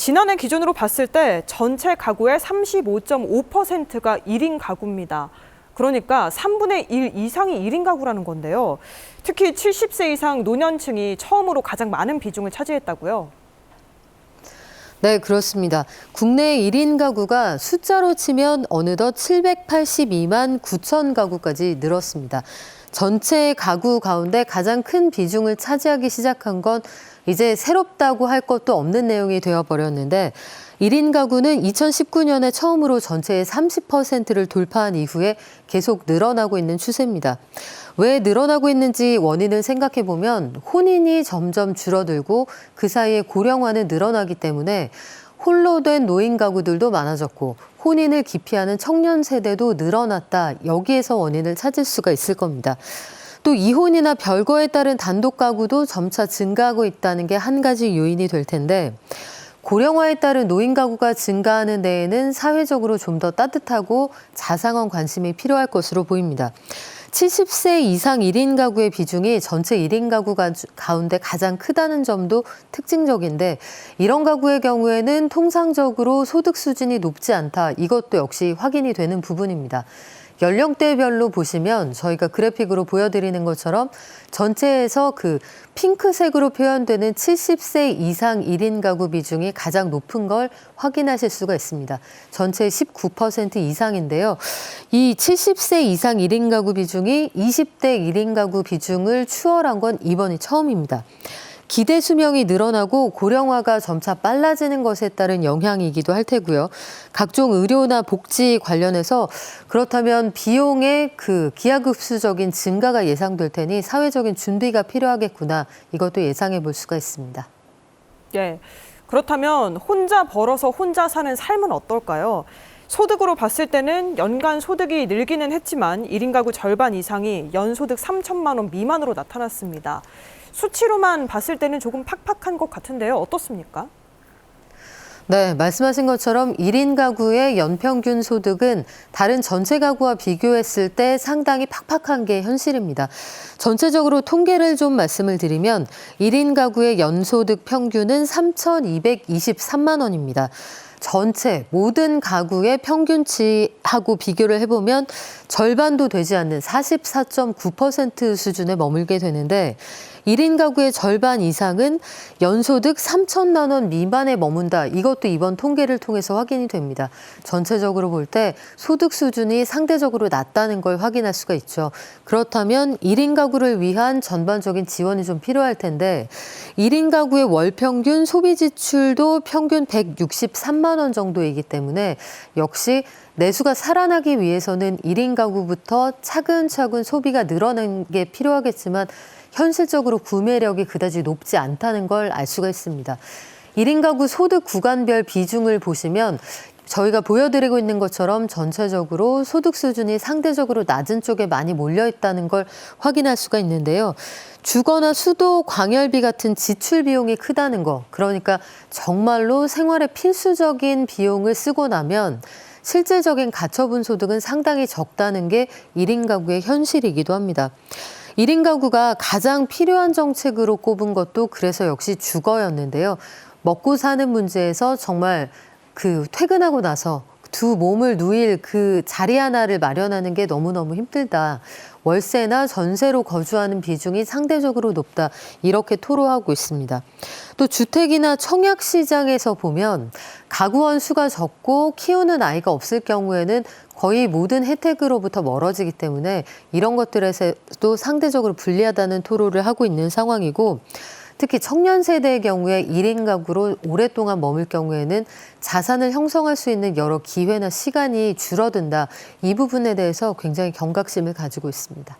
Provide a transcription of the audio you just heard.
지난해 기준으로 봤을 때 전체 가구의 35.5%가 1인 가구입니다. 그러니까 3분의 1 이상이 1인 가구라는 건데요. 특히 70세 이상 노년층이 처음으로 가장 많은 비중을 차지했다고요. 네, 그렇습니다. 국내 1인 가구가 숫자로 치면 어느덧 782만 9천 가구까지 늘었습니다. 전체 가구 가운데 가장 큰 비중을 차지하기 시작한 건 이제 새롭다고 할 것도 없는 내용이 되어버렸는데 1인 가구는 2019년에 처음으로 전체의 30%를 돌파한 이후에 계속 늘어나고 있는 추세입니다. 왜 늘어나고 있는지 원인을 생각해 보면 혼인이 점점 줄어들고 그 사이에 고령화는 늘어나기 때문에 홀로 된 노인 가구들도 많아졌고 혼인을 기피하는 청년 세대도 늘어났다. 여기에서 원인을 찾을 수가 있을 겁니다. 또 이혼이나 별거에 따른 단독 가구도 점차 증가하고 있다는 게 한 가지 요인이 될 텐데 고령화에 따른 노인 가구가 증가하는 데에는 사회적으로 좀 더 따뜻하고 자상한 관심이 필요할 것으로 보입니다. 70세 이상 1인 가구의 비중이 전체 1인 가구 가운데 가장 크다는 점도 특징적인데 이런 가구의 경우에는 통상적으로 소득 수준이 높지 않다. 이것도 역시 확인이 되는 부분입니다. 연령대별로 보시면 저희가 그래픽으로 보여드리는 것처럼 전체에서 그 핑크색으로 표현되는 70세 이상 1인 가구 비중이 가장 높은 걸 확인하실 수가 있습니다. 전체의 19% 이상인데요. 이 70세 이상 1인 가구 비중이 20대 1인 가구 비중을 추월한 건 이번이 처음입니다. 기대 수명이 늘어나고 고령화가 점차 빨라지는 것에 따른 영향이기도 할 테고요. 각종 의료나 복지 관련해서 그렇다면 비용의 그 기하급수적인 증가가 예상될 테니 사회적인 준비가 필요하겠구나. 이것도 예상해 볼 수가 있습니다. 예, 그렇다면 혼자 벌어서 혼자 사는 삶은 어떨까요? 소득으로 봤을 때는 연간 소득이 늘기는 했지만 1인 가구 절반 이상이 연소득 3천만 원 미만으로 나타났습니다. 수치로만 봤을 때는 조금 팍팍한 것 같은데요. 어떻습니까? 네, 말씀하신 것처럼 1인 가구의 연평균 소득은 다른 전체 가구와 비교했을 때 상당히 팍팍한 게 현실입니다. 전체적으로 통계를 좀 말씀을 드리면 1인 가구의 연소득 평균은 3,223만 원입니다. 전체 모든 가구의 평균치하고 비교를 해보면 절반도 되지 않는 44.9% 수준에 머물게 되는데 1인 가구의 절반 이상은 연소득 3천만 원 미만에 머문다. 이것도 이번 통계를 통해서 확인이 됩니다. 전체적으로 볼 때 소득 수준이 상대적으로 낮다는 걸 확인할 수가 있죠. 그렇다면 1인 가구를 위한 전반적인 지원이 좀 필요할 텐데 1인 가구의 월 평균 소비 지출도 평균 163만 원 정도이기 때문에 역시 내수가 살아나기 위해서는 1인 가구부터 차근차근 소비가 늘어나는 게 필요하겠지만 현실적으로 구매력이 그다지 높지 않다는 걸 알 수가 있습니다. 1인 가구 소득 구간별 비중을 보시면 저희가 보여드리고 있는 것처럼 전체적으로 소득 수준이 상대적으로 낮은 쪽에 많이 몰려 있다는 걸 확인할 수가 있는데요. 주거나 수도, 광열비 같은 지출 비용이 크다는 거, 그러니까 정말로 생활에 필수적인 비용을 쓰고 나면 실질적인 가처분 소득은 상당히 적다는 게 1인 가구의 현실이기도 합니다. 1인 가구가 가장 필요한 정책으로 꼽은 것도 그래서 역시 주거였는데요. 먹고 사는 문제에서 정말 그 퇴근하고 나서 두 몸을 누일 그 자리 하나를 마련하는 게 너무너무 힘들다. 월세나 전세로 거주하는 비중이 상대적으로 높다. 이렇게 토로하고 있습니다. 또 주택이나 청약 시장에서 보면 가구원 수가 적고 키우는 아이가 없을 경우에는 거의 모든 혜택으로부터 멀어지기 때문에 이런 것들에서도 상대적으로 불리하다는 토로를 하고 있는 상황이고 특히 청년 세대의 경우에 1인 가구로 오랫동안 머물 경우에는 자산을 형성할 수 있는 여러 기회나 시간이 줄어든다. 이 부분에 대해서 굉장히 경각심을 가지고 있습니다.